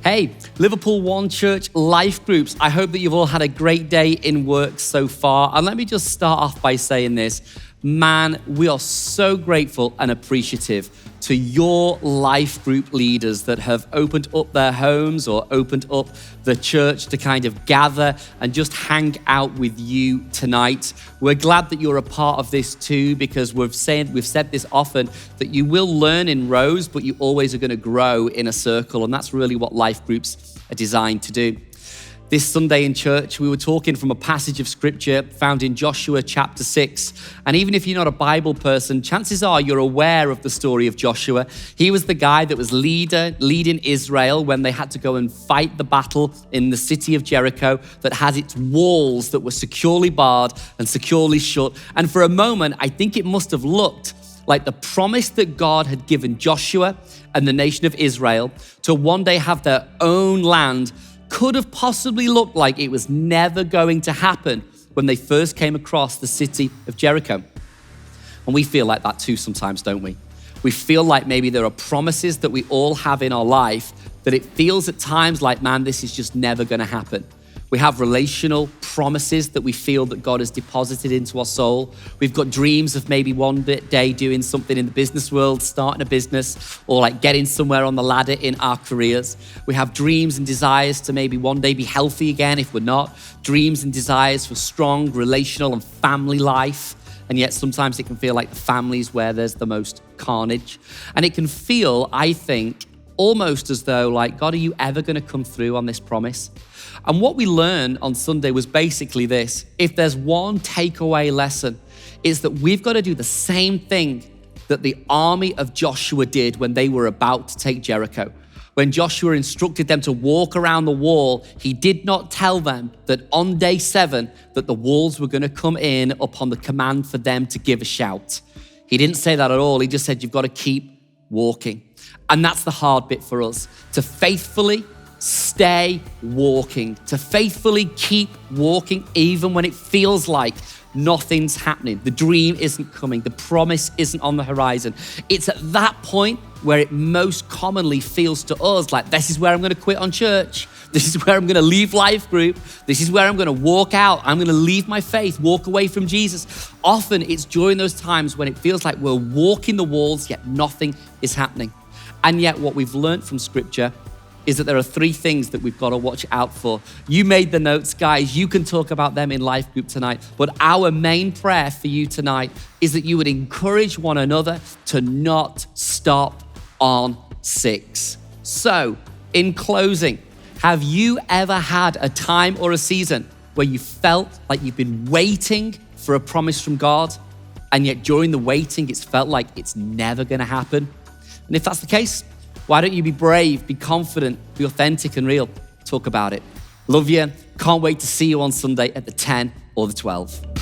Hey, Liverpool One Church life groups. I hope that you've all had a great day in work so far. And let me just start off by saying this. Man, we are so grateful and appreciative to your life group leaders that have opened up their homes or opened up the church to kind of gather and just hang out with you tonight. We're glad that you're a part of this too, because we've said this often, that you will learn in rows, but you always are going to grow in a circle. And that's really what life groups are designed to do. This Sunday in church, we were talking from a passage of scripture found in Joshua chapter 6. And even if you're not a Bible person, chances are you're aware of the story of Joshua. He was the guy that was leading Israel when they had to go and fight the battle in the city of Jericho that had its walls that were securely barred and securely shut. And for a moment, I think it must have looked like the promise that God had given Joshua and the nation of Israel to one day have their own land could have possibly looked like it was never going to happen when they first came across the city of Jericho. And we feel like that too sometimes, don't we? We feel like maybe there are promises that we all have in our life that it feels at times like, man, this is just never going to happen. We have relational promises that we feel that God has deposited into our soul. We've got dreams of maybe one day doing something in the business world, starting a business, or like getting somewhere on the ladder in our careers. We have dreams and desires to maybe one day be healthy again if we're not. Dreams and desires for strong relational and family life. And yet sometimes it can feel like the family is where there's the most carnage. And it can feel, I think, almost as though like, God, are you ever going to come through on this promise? And what we learned on Sunday was basically this. If there's one takeaway lesson, it's that we've got to do the same thing that the army of Joshua did when they were about to take Jericho. When Joshua instructed them to walk around the wall, he did not tell them that on day 7 that the walls were going to come in upon the command for them to give a shout. He didn't say that at all. He just said, you've got to keep walking. And that's the hard bit for us, to faithfully stay walking, to faithfully keep walking even when it feels like nothing's happening. The dream isn't coming. The promise isn't on the horizon. It's at that point where it most commonly feels to us like, this is where I'm going to quit on church. This is where I'm going to leave life group. This is where I'm going to walk out. I'm going to leave my faith, walk away from Jesus. Often it's during those times when it feels like we're walking the walls, yet nothing is happening. And yet what we've learned from scripture is that there are 3 things that we've got to watch out for. You made the notes, guys. You can talk about them in life group tonight. But our main prayer for you tonight is that you would encourage one another to not stop on 6. So, in closing, have you ever had a time or a season where you felt like you've been waiting for a promise from God, and yet during the waiting, it's felt like it's never going to happen? And if that's the case, why don't you be brave, be confident, be authentic and real? Talk about it. Love you. Can't wait to see you on Sunday at the 10 or the 12.